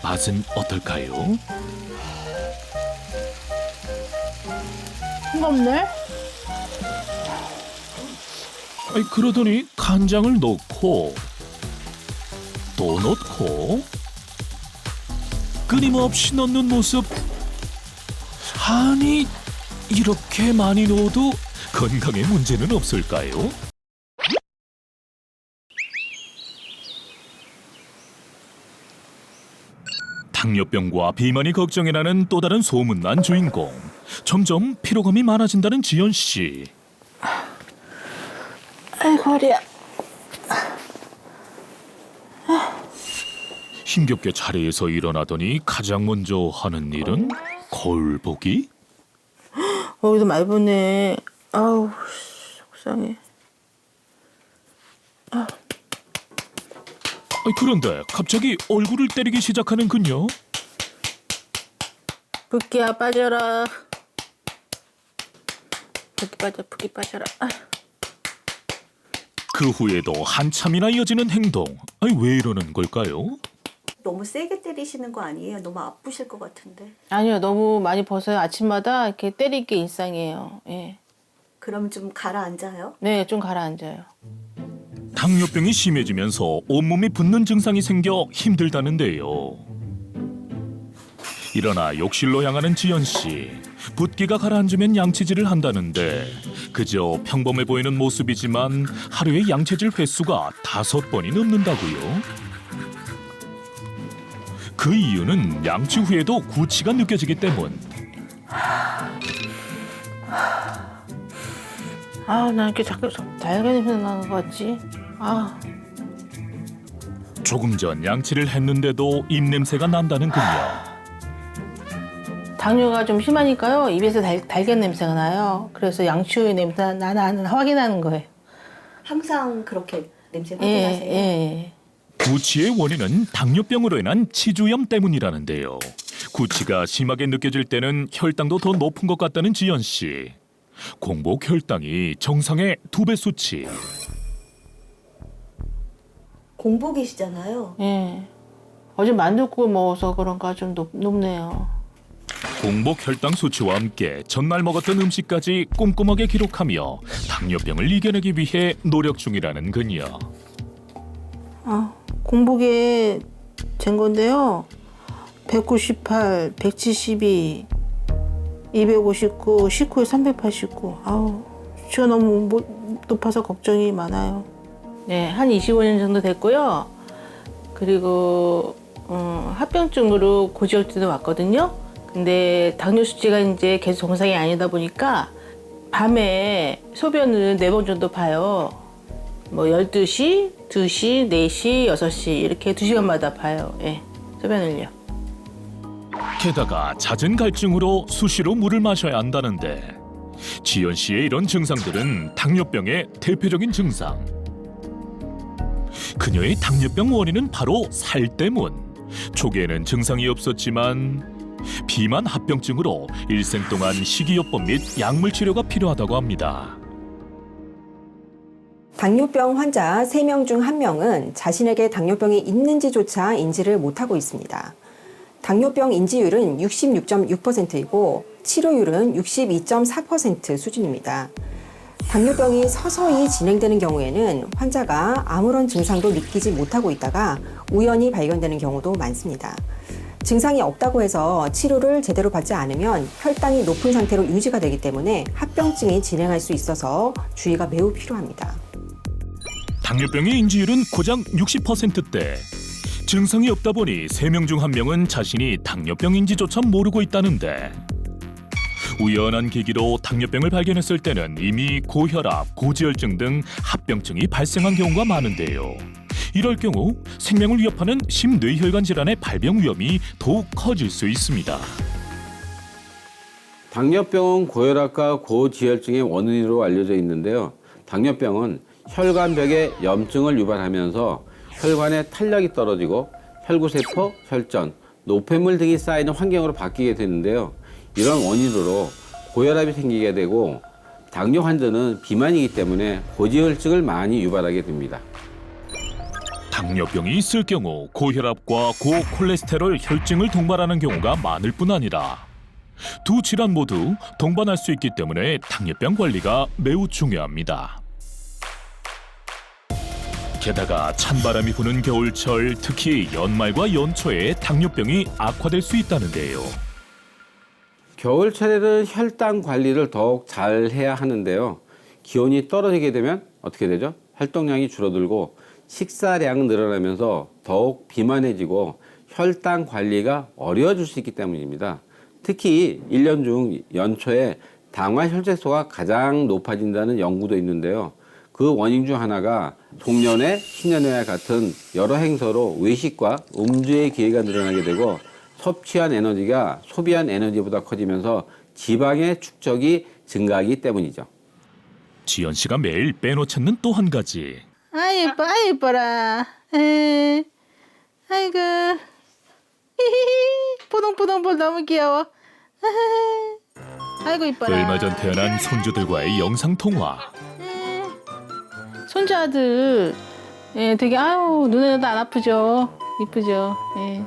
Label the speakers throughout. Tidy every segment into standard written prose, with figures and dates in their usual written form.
Speaker 1: 맛은 어떨까요?
Speaker 2: 싱겁네?
Speaker 1: 아이, 그러더니 간장을 넣고 또 넣고 끊임없이 넣는 모습. 아니, 이렇게 많이 넣어도 건강에 문제는 없을까요? 당뇨병과 비만이 걱정이라는 또 다른 소문난 주인공. 점점 피로감이 많아진다는 지연 씨.
Speaker 2: 아이고 허리야.
Speaker 1: 힘겹게 자리에서 일어나더니 가장 먼저 하는 일은 거울 보기?
Speaker 2: 여기도 많이 보네. 아우 속상해.
Speaker 1: 그런데 갑자기 얼굴을 때리기 시작하는 그녀.
Speaker 2: 붓기야 빠져라. 붓기 빠져라.
Speaker 1: 그 후에도 한참이나 이어지는 행동. 왜 이러는 걸까요?
Speaker 3: 너무 세게 때리시는 거 아니에요? 너무 아프실 것 같은데.
Speaker 2: 아니요, 너무 많이 벗어요. 아침마다 이렇게 때릴 게 일상이에요. 예.
Speaker 3: 그럼 좀 가라앉아요?
Speaker 2: 네, 좀 가라앉아요.
Speaker 1: 당뇨병이 심해지면서 온몸이 붓는 증상이 생겨 힘들다는데요. 일어나 욕실로 향하는 지연 씨. 붓기가 가라앉으면 양치질을 한다는데 그저 평범해 보이는 모습이지만 하루에 양치질 횟수가 5번이 넘는다고요. 그 이유는 양치 후에도 구취가 느껴지기 때문.
Speaker 2: 나 이렇게 자꾸 달걀 냄새 나는 것 같지?
Speaker 1: 조금 전 양치를 했는데도 입냄새가 난다는 그녀.
Speaker 2: 당뇨가 좀 심하니까요. 입에서 달걀 냄새가 나요. 그래서 양치 후에 냄새 나는 확인하는 거예요.
Speaker 3: 항상 그렇게 냄새
Speaker 2: 예,
Speaker 3: 확인하세요?
Speaker 2: 예.
Speaker 1: 구취의 원인은 당뇨병으로 인한 치주염 때문이라는데요. 구취가 심하게 느껴질 때는 혈당도 더 높은 것 같다는 지연 씨. 공복 혈당이 정상의 2배 수치.
Speaker 3: 공복이시잖아요.
Speaker 2: 예. 어제 만둣국 먹어서 그런가 좀 높네요.
Speaker 1: 공복 혈당 수치와 함께 전날 먹었던 음식까지 꼼꼼하게 기록하며 당뇨병을 이겨내기 위해 노력 중이라는 그녀.
Speaker 2: 공복에 잰 건데요. 198, 172, 259, 식후에 389. 수치가 너무 높아서 걱정이 많아요. 네, 한 25년 정도 됐고요. 그리고 합병증으로 고지혈증도 왔거든요. 근데 당뇨 수치가 이제 계속 정상이 아니다 보니까 밤에 소변을 4번 정도 봐요. 뭐 12시, 2시, 4시, 6시 이렇게 2시간마다 봐요. 예, 소변을요.
Speaker 1: 게다가 잦은 갈증으로 수시로 물을 마셔야 한다는데 지연 씨의 이런 증상들은 당뇨병의 대표적인 증상. 그녀의 당뇨병 원인은 바로 살 때문. 초기에는 증상이 없었지만 비만 합병증으로 일생 동안 식이요법 및 약물 치료가 필요하다고 합니다.
Speaker 4: 당뇨병 환자 3명 중 1명은 자신에게 당뇨병이 있는지조차 인지를 못하고 있습니다. 당뇨병 인지율은 66.6%이고 치료율은 62.4% 수준입니다. 당뇨병이 서서히 진행되는 경우에는 환자가 아무런 증상도 느끼지 못하고 있다가 우연히 발견되는 경우도 많습니다. 증상이 없다고 해서 치료를 제대로 받지 않으면 혈당이 높은 상태로 유지가 되기 때문에 합병증이 진행할 수 있어서 주의가 매우 필요합니다.
Speaker 1: 당뇨병의 인지율은 고작 60%대. 증상이 없다 보니 3명 중 1명은 자신이 당뇨병인지조차 모르고 있다는데 우연한 계기로 당뇨병을 발견했을 때는 이미 고혈압, 고지혈증 등 합병증이 발생한 경우가 많은데요. 이럴 경우 생명을 위협하는 심뇌혈관 질환의 발병 위험이 더욱 커질 수 있습니다.
Speaker 5: 당뇨병은 고혈압과 고지혈증의 원인으로 알려져 있는데요. 당뇨병은 혈관벽에 염증을 유발하면서 혈관의 탄력이 떨어지고 혈구세포, 혈전, 노폐물 등이 쌓이는 환경으로 바뀌게 되는데요. 이런 원인으로 고혈압이 생기게 되고 당뇨 환자는 비만이기 때문에 고지혈증을 많이 유발하게 됩니다.
Speaker 1: 당뇨병이 있을 경우 고혈압과 고콜레스테롤 혈증을 동반하는 경우가 많을 뿐 아니라 두 질환 모두 동반할 수 있기 때문에 당뇨병 관리가 매우 중요합니다. 게다가 찬바람이 부는 겨울철, 특히 연말과 연초에 당뇨병이 악화될 수 있다는데요.
Speaker 5: 겨울철에는 혈당 관리를 더욱 잘 해야 하는데요. 기온이 떨어지게 되면 어떻게 되죠? 활동량이 줄어들고 식사량은 늘어나면서 더욱 비만해지고 혈당 관리가 어려워질 수 있기 때문입니다. 특히 1년 중 연초에 당화 혈색소가 가장 높아진다는 연구도 있는데요. 그 원인 중 하나가 송년회, 신년회와 같은 여러 행사로 외식과 음주의 기회가 늘어나게 되고 섭취한 에너지가 소비한 에너지보다 커지면서 지방의 축적이 증가하기 때문이죠.
Speaker 1: 지연 씨가 매일 빼놓지 않는 또 한 가지.
Speaker 2: 아 예뻐, 아 예뻐라. 에이, 아이고, 히히히, 뽀동뽀동뽀 너무 귀여워. 아이고 이뻐라.
Speaker 1: 얼마 전 태어난 손주들과의 영상 통화.
Speaker 2: 손자들, 예, 되게 아유 눈에도 안 아프죠, 이쁘죠. 예.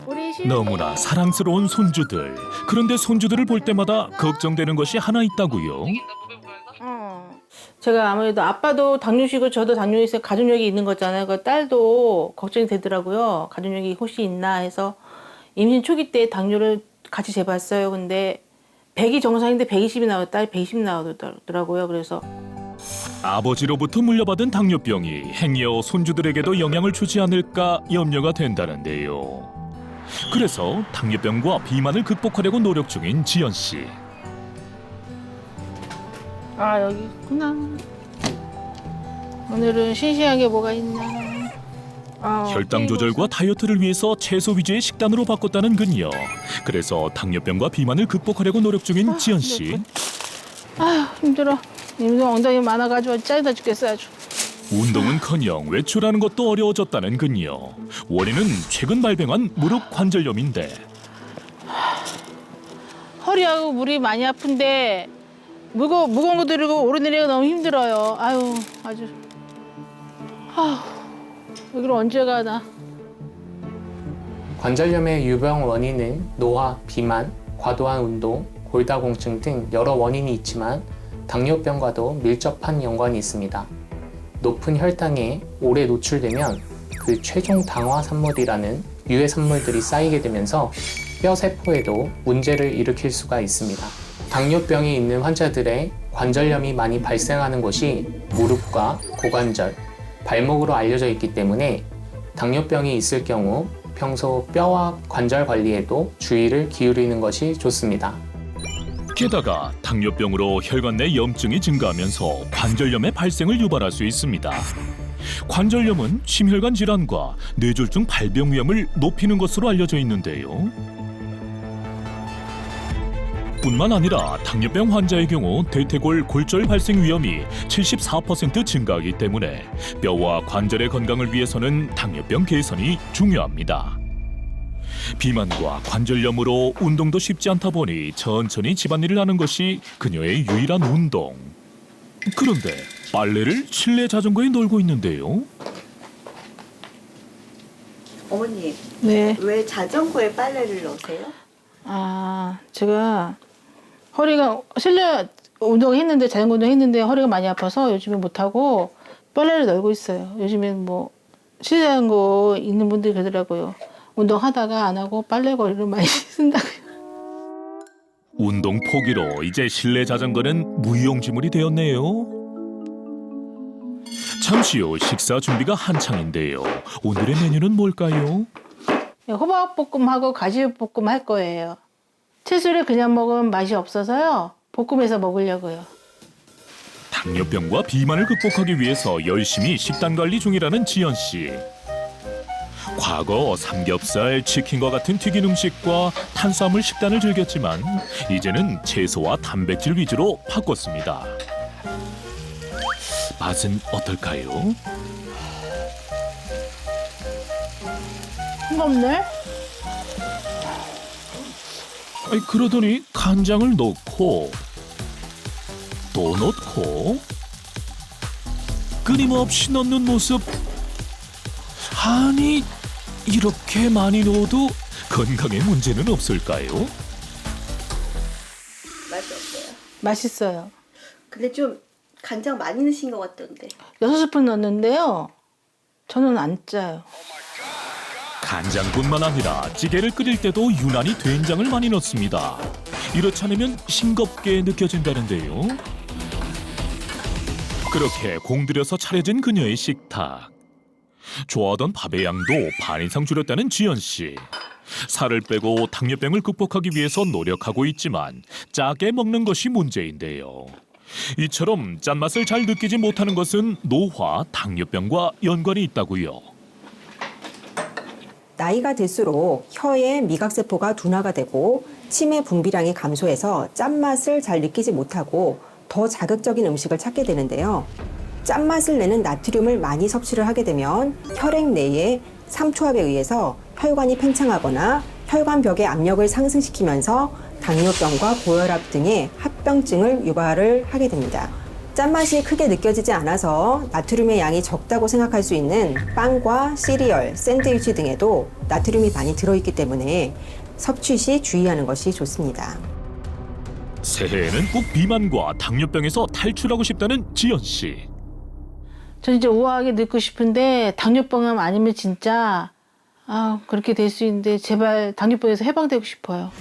Speaker 2: 우리
Speaker 1: 너무나 사랑스러운 손주들. 그런데 손주들을 볼 때마다 걱정되는 것이 하나 있다고요.
Speaker 2: 제가 아무래도 아빠도 당뇨시고 저도 당뇨 있어 가족력이 있는 거잖아요. 그 딸도 걱정이 되더라고요. 가족력이 혹시 있나 해서 임신 초기 때 당뇨를 같이 재봤어요. 근데 100이 정상인데 120이 나왔다, 딸이 120 나오더라고요. 그래서
Speaker 1: 아버지로부터 물려받은 당뇨병이 행여 손주들에게도 영향을 주지 않을까 염려가 된다는데요. 그래서 당뇨병과 비만을 극복하려고 노력 중인 지연 씨.
Speaker 2: 아 여기 있구나. 오늘은 싱싱하게 뭐가 있나.
Speaker 1: 혈당 조절과 다이어트를 위해서 채소 위주의 식단으로 바꿨다는 그녀. 그래서 당뇨병과 비만을 극복하려고 노력 중인 지연 씨.
Speaker 2: 아휴 힘들어. 임동 엉덩이 많아가지고 짜증나 죽겠어 아주.
Speaker 1: 운동은커녕 외출하는 것도 어려워졌다는 그녀. 원인은 최근 발병한 무릎 관절염인데
Speaker 2: 허리하고 무릎이 많이 아픈데 무거운 거 들고 오르내리기가 너무 힘들어요. 아유 아주. 여기를 언제 가나.
Speaker 6: 관절염의 유병 원인은 노화, 비만, 과도한 운동, 골다공증 등 여러 원인이 있지만 당뇨병과도 밀접한 연관이 있습니다. 높은 혈당에 오래 노출되면 그 최종 당화 산물이라는 유해 산물들이 쌓이게 되면서 뼈 세포에도 문제를 일으킬 수가 있습니다. 당뇨병이 있는 환자들의 관절염이 많이 발생하는 곳이 무릎과 고관절, 발목으로 알려져 있기 때문에 당뇨병이 있을 경우 평소 뼈와 관절 관리에도 주의를 기울이는 것이 좋습니다.
Speaker 1: 게다가 당뇨병으로 혈관 내 염증이 증가하면서 관절염의 발생을 유발할 수 있습니다. 관절염은 심혈관 질환과 뇌졸중 발병 위험을 높이는 것으로 알려져 있는데요. 뿐만 아니라 당뇨병 환자의 경우 대퇴골 골절 발생 위험이 74% 증가하기 때문에 뼈와 관절의 건강을 위해서는 당뇨병 개선이 중요합니다. 비만과 관절염으로 운동도 쉽지 않다 보니 천천히 집안일을 하는 것이 그녀의 유일한 운동. 그런데 빨래를 실내 자전거에 널고 있는데요.
Speaker 3: 어머님,
Speaker 2: 네.
Speaker 3: 왜 자전거에 빨래를 넣으세요?
Speaker 2: 아 제가 허리가 실내 운동했는데 자전거 운동했는데 허리가 많이 아파서 요즘에 못 하고 빨래를 널고 있어요. 요즘엔 뭐 실내 자전거 있는 분들이 그러더라고요. 운동하다가 안 하고 빨래거리를 많이 쓴다고요.
Speaker 1: 운동 포기로 이제 실내 자전거는 무용지물이 되었네요. 잠시 후 식사 준비가 한창인데요. 오늘의 메뉴는 뭘까요?
Speaker 2: 호박볶음하고 가지볶음 할 거예요. 채소를 그냥 먹으면 맛이 없어서요. 볶음해서 먹으려고요.
Speaker 1: 당뇨병과 비만을 극복하기 위해서 열심히 식단 관리 중이라는 지연 씨. 과거 삼겹살, 치킨과 같은 튀긴 음식과 탄수화물 식단을 즐겼지만 이제는 채소와 단백질 위주로 바꿨습니다. 맛은 어떨까요?
Speaker 2: 싱겁네?
Speaker 1: 아니, 그러더니 간장을 넣고 또 넣고 끊임없이 넣는 모습. 아니, 이렇게 많이 넣어도 건강에 문제는 없을까요?
Speaker 3: 맛이 어때요?
Speaker 2: 맛있어요.
Speaker 3: 근데 좀 간장 많이 넣으신 것 같던데.
Speaker 2: 6스푼 넣었는데요. 저는 안 짜요.
Speaker 1: 간장뿐만 아니라 찌개를 끓일 때도 유난히 된장을 많이 넣습니다. 이렇지 않으면 싱겁게 느껴진다는데요. 그렇게 공들여서 차려진 그녀의 식탁. 좋아하던 밥의 양도 반 이상 줄였다는 지연 씨. 살을 빼고 당뇨병을 극복하기 위해서 노력하고 있지만 짜게 먹는 것이 문제인데요. 이처럼 짠맛을 잘 느끼지 못하는 것은 노화, 당뇨병과 연관이 있다고요.
Speaker 4: 나이가 들수록 혀의 미각세포가 둔화가 되고 치매 분비량이 감소해서 짠맛을 잘 느끼지 못하고 더 자극적인 음식을 찾게 되는데요. 짠맛을 내는 나트륨을 많이 섭취를 하게 되면 혈액 내의 삼투압에 의해서 혈관이 팽창하거나 혈관벽의 압력을 상승시키면서 당뇨병과 고혈압 등의 합병증을 유발을 하게 됩니다. 짠맛이 크게 느껴지지 않아서 나트륨의 양이 적다고 생각할 수 있는 빵과 시리얼, 샌드위치 등에도 나트륨이 많이 들어있기 때문에 섭취 시 주의하는 것이 좋습니다.
Speaker 1: 새해에는 꼭 비만과 당뇨병에서 탈출하고 싶다는 지연 씨.
Speaker 2: 저 이제 우아하게 늙고 싶은데 당뇨병 아니면 진짜 그렇게 될 수 있는데 제발 당뇨병에서 해방되고 싶어요.